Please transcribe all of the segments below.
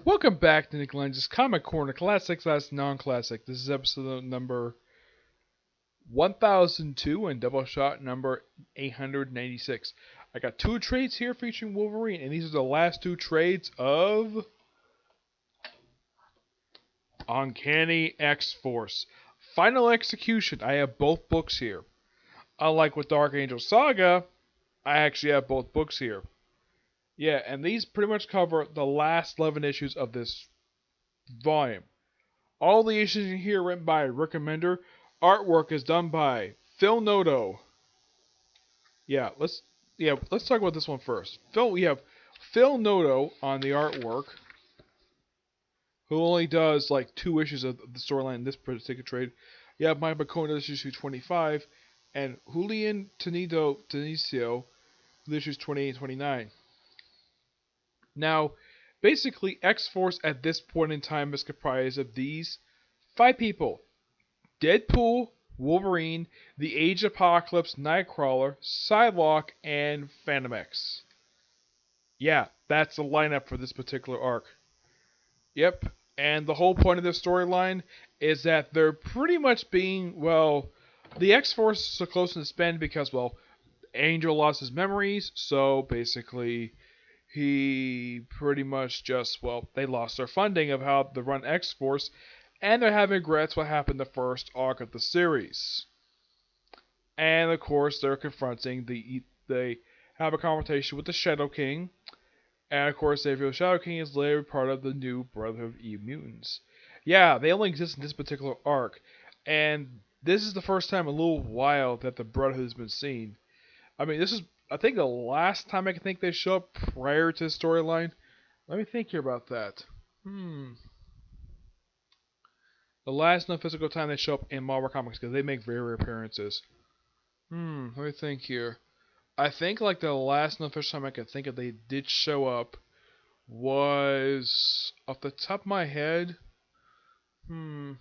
Welcome back to Lenz's Comic Corner, classic slash non-classic. This is episode number 1002 and Doubleshot number 896. I got two trades here featuring Wolverine, and these are the last two trades of Uncanny XForce. Final Execution. I have both books here. Unlike with Dark Angel Saga, I actually have both books here. Yeah, and these pretty much cover the last 11 issues of this volume. All the issues in here are written by Remender. Artwork is done by Phil Noto. Let's talk about this one first. We have Phil Noto on the artwork, who only does like 2 issues of the storyline in this particular trade. You have Mike McCone issue 25, and Julian Tenicio issues 28 and 29. Now, basically, X-Force at this point in time is comprised of these 5 people: Deadpool, Wolverine, the Age Apocalypse, Nightcrawler, Psylocke, and Fantomex. Yeah, that's the lineup for this particular arc. Yep, and the whole point of this storyline is that they're pretty much being, the X-Force is so close to the spend because, Angel lost his memories, so basically he pretty much just, they lost their funding of how to run X-Force, and they're having regrets what happened the first arc of the series. And of course, they're confronting they have a confrontation with the Shadow King, and of course, they reveal the Shadow King is later part of the new Brotherhood of Evil Mutants. Yeah, they only exist in this particular arc, and this is the first time in a little while that the Brotherhood has been seen. I mean, this is, I think, the last time I can think they show up prior to the storyline. Let me think here about that. The last non-physical time they show up in Marvel Comics, because they make very rare appearances. Let me think here. I think like the last non-official time I can think of they did show up was, off the top of my head, I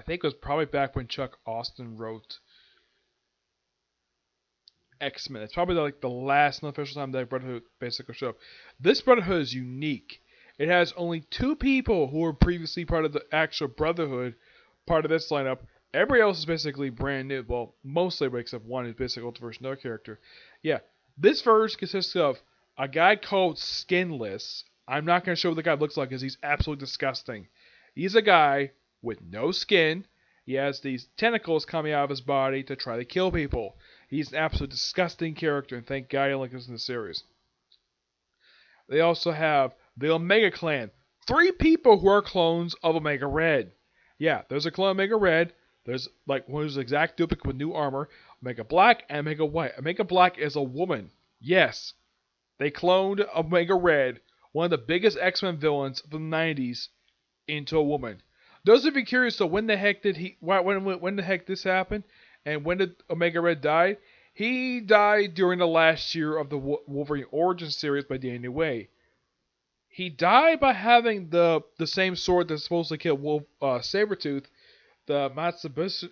think it was probably back when Chuck Austin wrote X-Men. It's probably like the last unofficial time that Brotherhood basically showed up. This Brotherhood is unique. It has only 2 people who were previously part of the actual Brotherhood, part of this lineup. Everybody else is basically brand new. Well, mostly except one is basically the first another character. Yeah, this verse consists of a guy called Skinless. I'm not going to show what the guy looks like because he's absolutely disgusting. He's a guy with no skin. He has these tentacles coming out of his body to try to kill people. He's an absolute disgusting character, and thank God he only comes in the series. They also have the Omega Clan. 3 people who are clones of Omega Red. Yeah, there's a clone of Omega Red. There's like one who's exact duplicate with new armor. Omega Black and Omega White. Omega Black is a woman. Yes, they cloned Omega Red, one of the biggest X-Men villains of the 90s, into a woman. Those of you curious, so when the heck did when the heck this happened, and when did Omega Red die? He died during the last year of the Wolverine Origin series by Danny Way. He died by having the same sword that supposedly killed Sabretooth, the Matsubishi.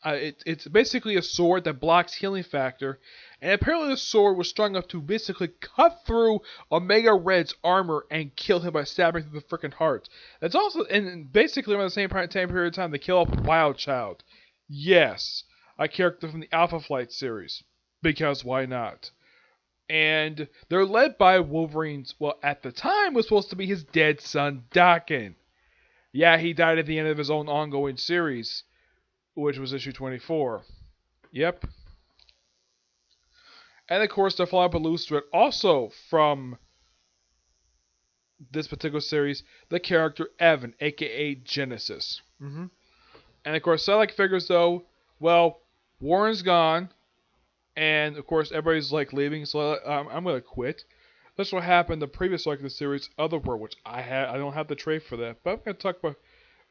It's basically a sword that blocks healing factor, and apparently the sword was strong enough to basically cut through Omega Red's armor and kill him by stabbing through the freaking heart. That's also, and basically around the same time period of time, they kill off Wild Child. Yes, a character from the Alpha Flight series, because why not? And they're led by Wolverine's, at the time was supposed to be his dead son, Daken. Yeah, he died at the end of his own ongoing series, which was issue 24. Yep. And of course, the follow-up loose thread also from this particular series, the character Evan, aka Genesis. And of course, Psylocke figures though, Warren's gone, and of course everybody's like leaving, so I'm gonna quit. That's what happened the previous arc of the series, Otherworld, which I don't have the trade for that, but I'm gonna talk about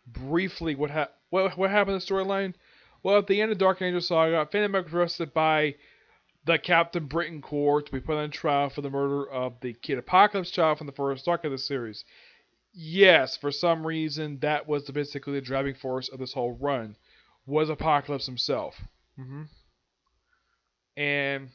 briefly what happened in the storyline. Well, at the end of Dark Angel Saga, Fantomex was arrested by the Captain Britain Corps to be put on trial for the murder of the Kid Apocalypse child from the first arc of the series. Yes, for some reason, that was basically the driving force of this whole run, was Apocalypse himself. And,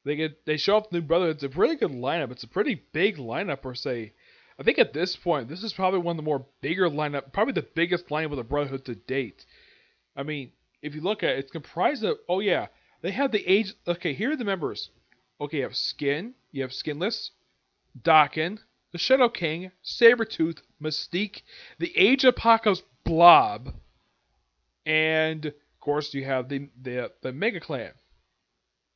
They show off the new Brotherhood. It's a really good lineup. It's a pretty big lineup per se. I think at this point, this is probably one of the more bigger lineup, probably the biggest lineup of the Brotherhood to date. I mean, if you look at it, it's comprised of, oh yeah, they have the age, okay, here are the members. Okay, you have Skin, you have Skinless, Dakin, the Shadow King, Sabretooth, Mystique, the Age Apocalypse Blob, and of course you have the Mega Clan.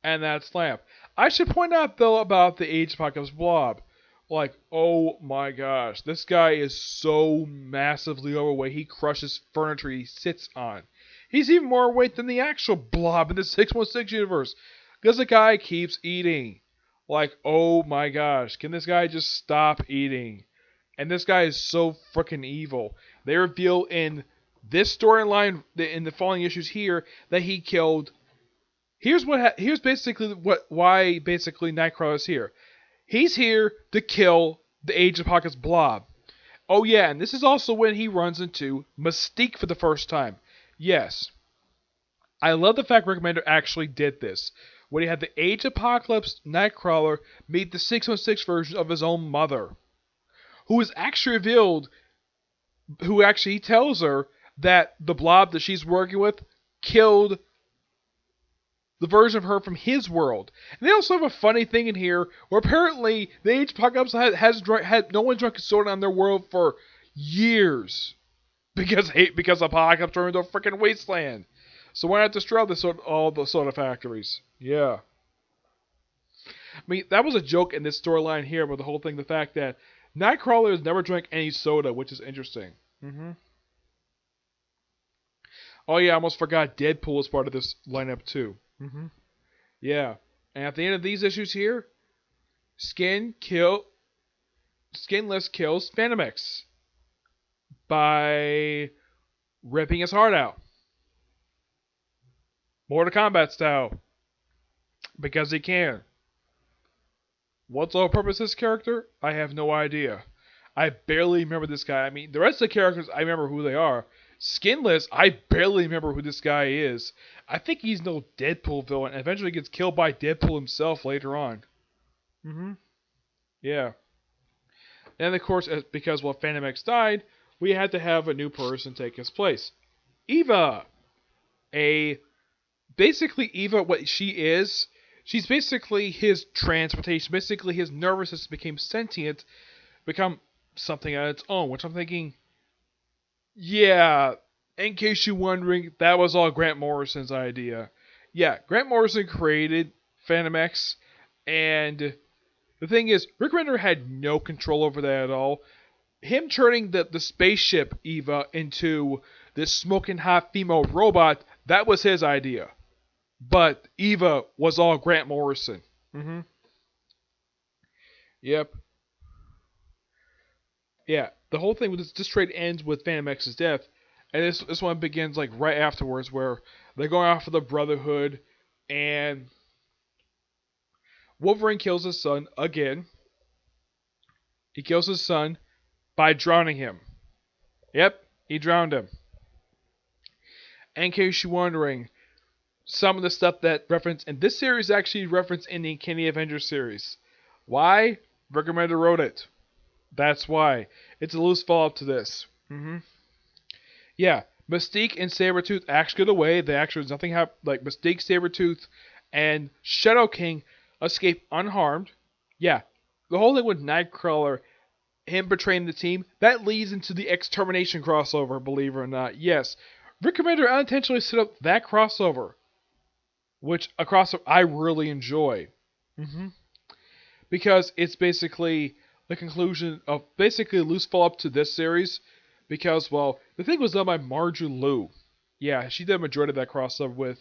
And that's Lamp. I should point out though about the Age Apocalypse Blob. Like, oh my gosh, this guy is so massively overweight, he crushes furniture he sits on. He's even more weight than the actual Blob in the 616 universe. Because the guy keeps eating. Like, oh my gosh, can this guy just stop eating? And this guy is so freaking evil. They reveal in this storyline, in the following issues here, that he killed. Here's basically why basically Nightcrawler is here. He's here to kill the Age of Apocalypse Blob. Oh yeah, and this is also when he runs into Mystique for the first time. Yes. I love the fact Remender actually did this. When he had the Age Apocalypse Nightcrawler meet the 616 version of his own mother. Who is actually revealed, who actually tells her that the Blob that she's working with killed the version of her from his world. And they also have a funny thing in here where apparently the Age Apocalypse had no one drunk soda on their world for years. Because Apocalypse turned into a freaking wasteland. So why not destroy all the soda factories? Yeah. I mean, that was a joke in this storyline here, but the whole thing, the fact that Nightcrawler has never drank any soda, which is interesting. Oh yeah, I almost forgot Deadpool was part of this lineup too. Yeah. And at the end of these issues here, Skinless kills Fantomex by ripping his heart out. Mortal Kombat style. Because he can. What's the purpose of this character? I have no idea. I barely remember this guy. I mean, the rest of the characters, I remember who they are. Skinless, I barely remember who this guy is. I think he's no Deadpool villain and eventually gets killed by Deadpool himself later on. Yeah. And of course, because Fantomex died, we had to have a new person take his place. Eva! Basically, Eva, what she is, she's basically his transportation. Basically, his nervous system became sentient, become something on its own, which I'm thinking, yeah, in case you're wondering, that was all Grant Morrison's idea. Yeah, Grant Morrison created Fantomex, and the thing is, Rick Remender had no control over that at all. Him turning the spaceship Eva into this smoking hot female robot, that was his idea. But Eva was all Grant Morrison. Yep. Yeah, the whole thing with this trade ends with Fantomex's death, and this one begins like right afterwards, where they're going after the Brotherhood, and Wolverine kills his son again. He kills his son by drowning him. Yep, he drowned him. And in case you're wondering, some of the stuff that referenced in this series actually referenced in the Uncanny Avengers series. Why? Rick Remender wrote it. That's why. It's a loose follow-up to this. Yeah, Mystique and Sabretooth actually get away. They actually, nothing happened. Like, Mystique, Sabretooth, and Shadow King escape unharmed. Yeah, the whole thing with Nightcrawler, him betraying the team, that leads into the Extermination crossover, believe it or not. Yes, Rick Remender unintentionally set up that crossover, which a crossover I really enjoy. Because it's basically the conclusion of basically a loose follow-up to this series. Because, well, the thing was done by Marjorie Liu. Yeah, she did a majority of that crossover with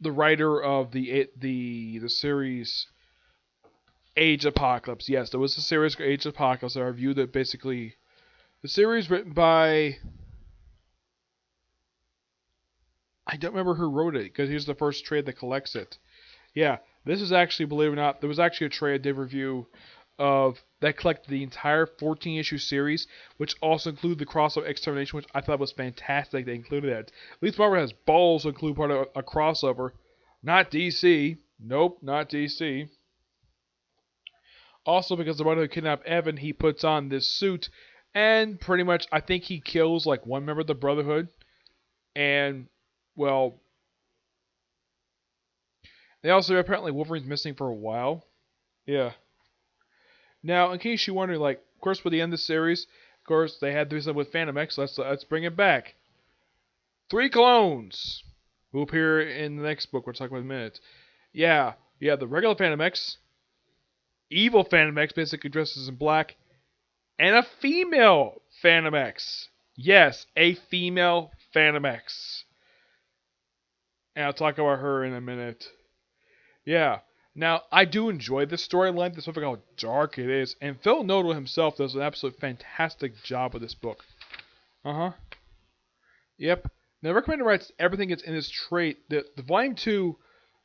the writer of the series Age Apocalypse. Yes, there was a series Age Apocalypse. I reviewed it basically. The series written by, I don't remember who wrote it, because here's the first trade that collects it. Yeah, this is actually, believe it or not, there was actually a trade I did review of that collected the entire 14-issue series, which also included the crossover Extermination, which I thought was fantastic. They included that. At least Marvel has balls to include part of a crossover. Not DC. Nope, not DC. Also, because the one who kidnapped Evan, he puts on this suit, and pretty much, I think he kills like one member of the Brotherhood, and well, they also apparently Wolverine's missing for a while. Yeah. Now, in case you're wondering, like, of course, for the end of the series, of course, they had this with Fantomex. Let's bring it back. 3 clones will appear in the next book. We'll talk about in a minute. Yeah, the regular Fantomex, evil Fantomex, basically dresses in black, and a female Fantomex. Yes, a female Fantomex. And I'll talk about her in a minute. Yeah. Now, I do enjoy this storyline, despite how dark it is, and Phil Noto himself does an absolute fantastic job with this book. Yep. Now, Remender writes everything that's in this trait. The volume 2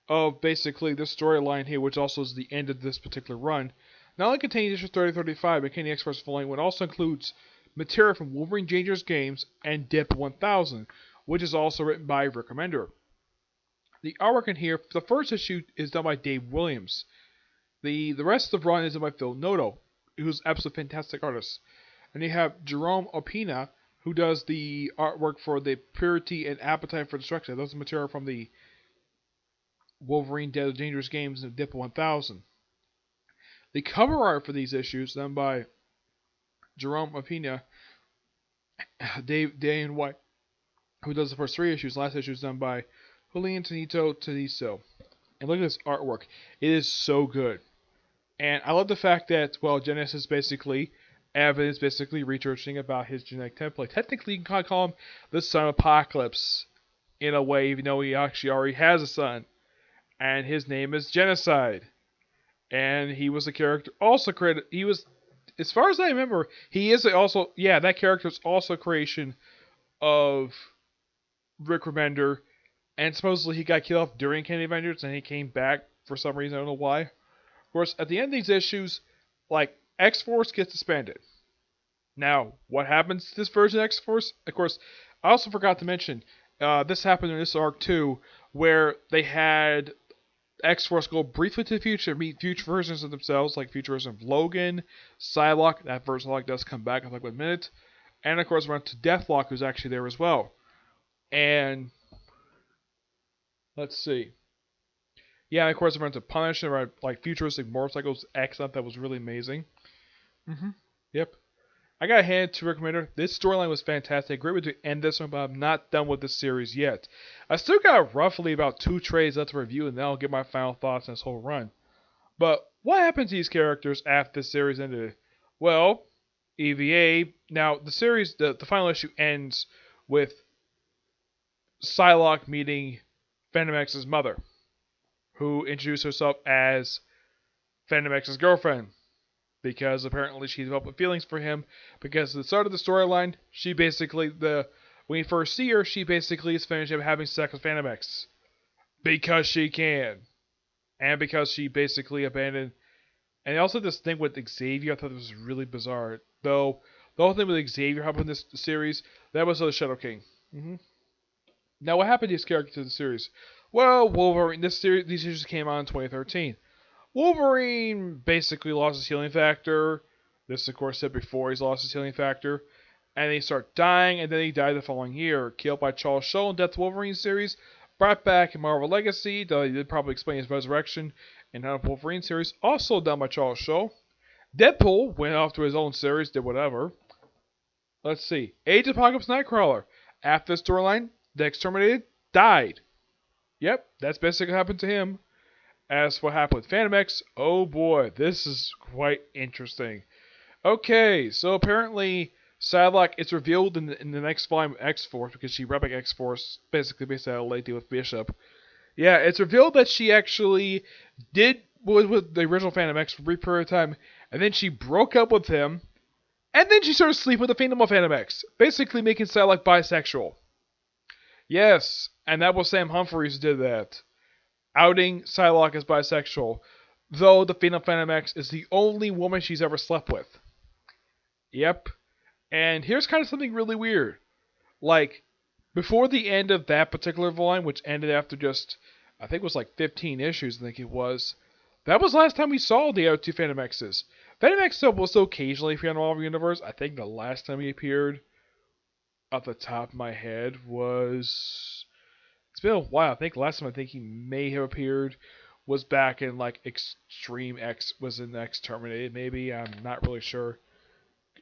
of basically this storyline here, which also is the end of this particular run, not only contains issues 30-35, Uncanny X-Force Volume 1, also includes material from Wolverine Dangerous Games and Deadpool 1000, which is also written by Remender. The artwork in here, the first issue is done by Dave Williams. The rest of the run is done by Phil Noto, who's an absolutely fantastic artist. And you have Jerome Opina, who does the artwork for the Purity and Appetite for Destruction. That's the material from the Wolverine Dangerous Games and Deadpool 1000. The cover art for these issues done by Jerome Opina, Dane White, who does the first 3 issues. Last issue is done by Julian Teniso. And look at this artwork. It is so good. And I love the fact that, well, Genesis basically, Evan is basically researching about his genetic template. Technically, you can call him the Son of Apocalypse, in a way, even though he actually already has a son. And his name is Genocide. And he was a character also created, he was, as far as I remember, he is also, that character is also a creation of Rick Remender. And supposedly he got killed off during Uncanny Avengers, and he came back for some reason. I don't know why. Of course, at the end of these issues, like, X-Force gets disbanded. Now, what happens to this version of X-Force? Of course, I also forgot to mention, this happened in this arc too, where they had X-Force go briefly to the future, meet future versions of themselves, like future version of Logan, Psylocke. That version of Psylocke does come back in like a minute. And of course, run to Deathlok, who's actually there as well. And let's see. Yeah, of course, I went to Punisher, like futuristic motorcycles. Excellent. That was really amazing. Yep. I gotta hand it to Rick Remender. This storyline was fantastic. Great way to end this one, but I'm not done with this series yet. I still got roughly about 2 trades left to review, and then I'll get my final thoughts on this whole run. But what happened to these characters after this series ended? Well, EVA. Now, the series, the final issue ends with Psylocke meeting Fantomex's mother, who introduced herself as Fantomex's girlfriend, because apparently she developed feelings for him, because at the start of the storyline, she basically, when you first see her, she basically is finished having sex with Fantomex. Because she can. And because she basically abandoned, and also this thing with Xavier, I thought this was really bizarre. Though, the whole thing with Xavier happened in this series, that was the Shadow King. Now, what happened to these characters in the series? Well, Wolverine, these issues came out in 2013. Wolverine basically lost his healing factor. This, of course, said before he's lost his healing factor. And he started dying, and then he died the following year. Killed by Charles Soule in Death of Wolverine series. Brought back in Marvel Legacy, though he did probably explain his resurrection in the Wolverine series. Also done by Charles Soule. Deadpool went off to his own series, did whatever. Let's see. Age of Apocalypse Nightcrawler. After the storyline, the Exterminated died. Yep, that's basically what happened to him. As for what happened with Fantomex, oh boy, this is quite interesting. Okay, so apparently Psylocke, it's revealed in the next volume of X-Force, because she brought back X-Force, basically based on a lady with Bishop. Yeah, it's revealed that she actually was with the original Fantomex for a brief period of time, and then she broke up with him, and then she started sleeping with the female Fantomex, basically making Psylocke bisexual. Yes, and that was Sam Humphries who did that, outing Psylocke as bisexual, though the female Fantomex is the only woman she's ever slept with. Yep. And here's kind of something really weird. Like, before the end of that particular volume, which ended after just I think it was like 15 issues, I think it was. That was the last time we saw the other two Fantomexes. Fantomex will still occasionally appear in the Marvel Universe. I think the last time he appeared, off the top of my head, was... It's been a while. I think the last time I think he may have appeared was back in like Extreme X, was in Exterminated, maybe. I'm not really sure.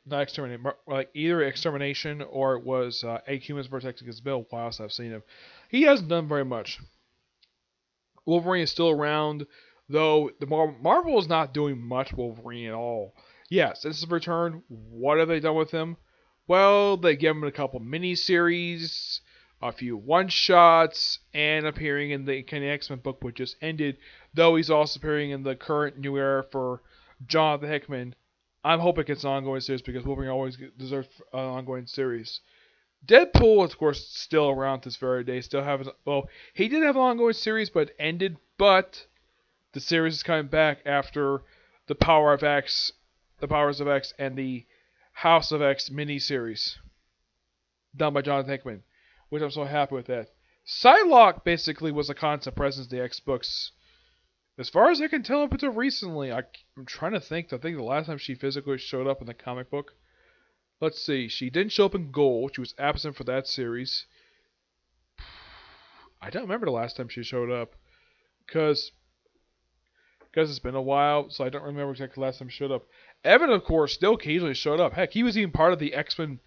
Not Exterminated, like either Extermination or it was 8 Humans vs. X. It's been a while since I've seen him. He hasn't done very much. Wolverine is still around, though the Marvel is not doing much Wolverine at all. Yes, since his return, what have they done with him? Well, they give him a couple miniseries, a few one-shots, and appearing in the Uncanny X-Men book, which just ended, though he's also appearing in the current new era for Jonathan Hickman. I'm hoping it's an ongoing series because Wolverine always deserves an ongoing series. Deadpool, of course, still around this very day. Still have he did have an ongoing series, but it ended. But the series is coming back after the Powers of X, and the House of X miniseries done by Jonathan Hickman, which I'm so happy with that. Psylocke basically was a constant presence in the X books. As far as I can tell up until recently, I'm trying to think. I think the last time she physically showed up in the comic book. Let's see. She didn't show up in Gold. She was absent for that series. I don't remember the last time she showed up. Because it's been a while, so I don't remember exactly the last time she showed up. Evan, of course, still occasionally showed up. Heck, he was even part of the X-Men,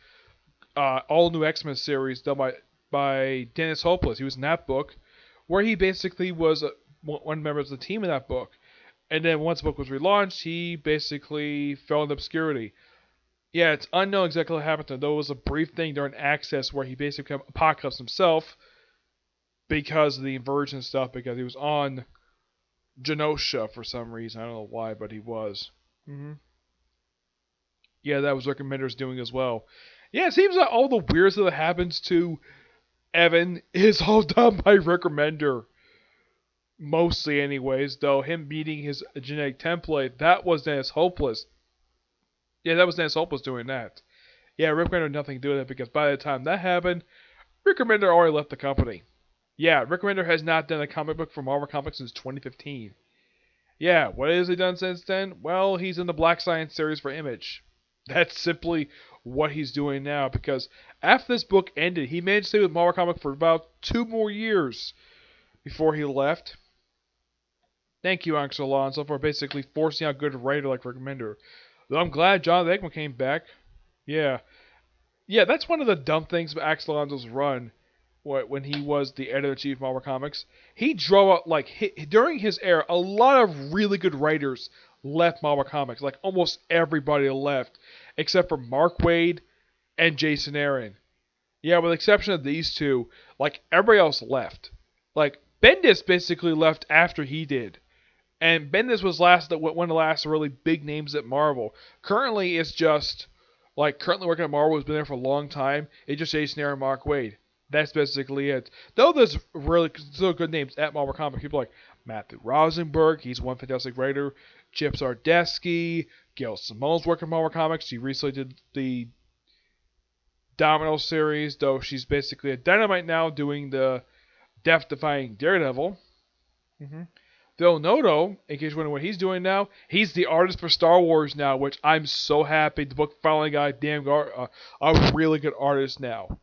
all-new X-Men series done by Dennis Hopeless. He was in that book, where he basically was one member of the team in that book. And then once the book was relaunched, he basically fell into obscurity. Yeah, it's unknown exactly what happened to him, though it was a brief thing during Access where he basically became Apocalypse himself because of the inversion stuff, because he was on Genosha for some reason. I don't know why, but he was. Yeah, that was Rick Remender's doing as well. Yeah, it seems like all the weird stuff that happens to Evan is all done by Rick Remender. Mostly anyways, though him beating his genetic template, that was Dennis Hopeless. Yeah, that was Dennis Hopeless doing that. Yeah, Rick Remender had nothing to do with it because by the time that happened, Rick Remender already left the company. Yeah, Rick Remender has not done a comic book for Marvel Comics since 2015. Yeah, what has he done since then? Well, he's in the Black Science series for Image. That's simply what he's doing now because after this book ended, he managed to stay with Marvel Comics for about 2 more years before he left. Thank you, Axel Alonso, for basically forcing out a good writer like Rick Remender. Though I'm glad Jonathan Hickman came back. Yeah, that's one of the dumb things about Axel Alonso's run. When he was the editor-in-chief of Marvel Comics, he drove up, during his era, a lot of really good writers left Marvel Comics. Like, almost everybody left, except for Mark Waid and Jason Aaron. Yeah, with the exception of these two, everybody else left. Bendis basically left after he did. And Bendis was one of the last really big names at Marvel. Currently, it's just, currently working at Marvel has been there for a long time. It's just Jason Aaron and Mark Waid. That's basically it. Though there's really still good names at Marvel Comics. People like Matthew Rosenberg, he's one fantastic writer. Chip Zdarsky, Gail Simone's working at Marvel Comics. She recently did the Domino series, though she's basically at Dynamite now doing the death-defying Daredevil. Phil Noto, in case you're wondering what he's doing now, he's the artist for Star Wars now, which I'm so happy the book finally got a really good artist now.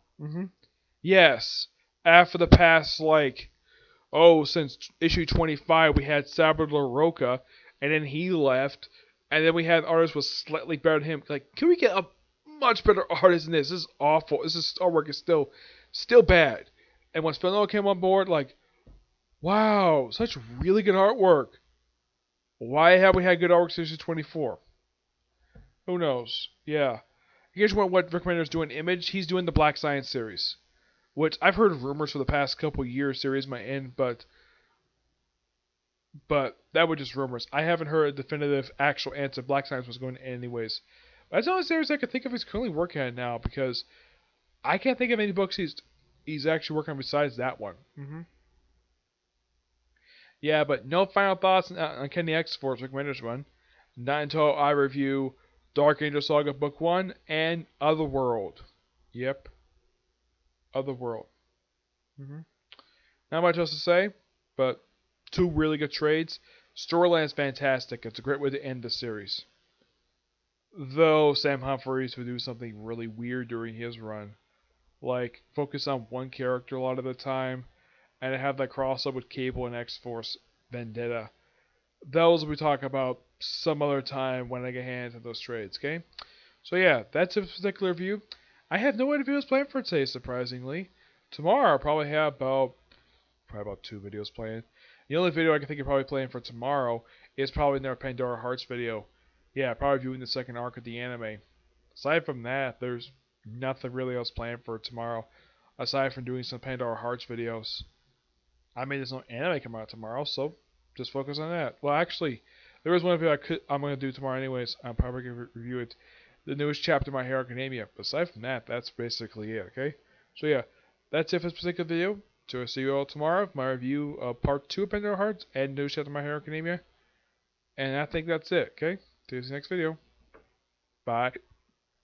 Yes, after the past, since issue 25, we had Salvador Roca, and then he left, and then we had artists with slightly better than him. Can we get a much better artist than this? This is awful. This artwork is still bad. And when Phil Noto came on board, wow, such really good artwork. Why have we had good artwork since issue 24? Who knows? Yeah. Here's what Rick Remender is doing Image. He's doing the Black Science series, which I've heard rumors for the past couple years series might end, but that were just rumors. I haven't heard a definitive actual answer. Black Science was going to end anyways. But that's the only series I can think of he's currently working on now because I can't think of any books he's actually working on besides that one. Yeah, but no final thoughts on Uncanny X-Force Rick Remender's run. Not until I review Dark Angel Saga Book 1 and Otherworld. Yep. Otherworld. Not much else to say. but two really good trades. Storyline's fantastic. It's a great way to end the series. Though Sam Humphries would do something really weird during his run, like focus on one character a lot of the time, and have that crossover with Cable and X-Force Vendetta. Those we talk about some other time when I get hands on those trades, okay? So yeah, that's a particular review. I have no idea if it was planned for today, surprisingly. Tomorrow I'll probably have about 2 videos planned. The only video I can think of probably playing for tomorrow is probably their Pandora Hearts video. Yeah, probably viewing the second arc of the anime. Aside from that, there's nothing really else planned for tomorrow, aside from doing some Pandora Hearts videos. I mean, there's no anime come out tomorrow, so just focus on that. Well, actually, there is one video I'm going to do tomorrow anyways. I'm probably going to review it. The newest chapter of My Hero Academia. But aside from that, that's basically it, okay? So yeah, that's it for this particular video. So I'll see you all tomorrow with my review of part 2 of Pandora Hearts and newest chapter of My Hero Academia. And I think that's it, okay? See you in the next video. Bye.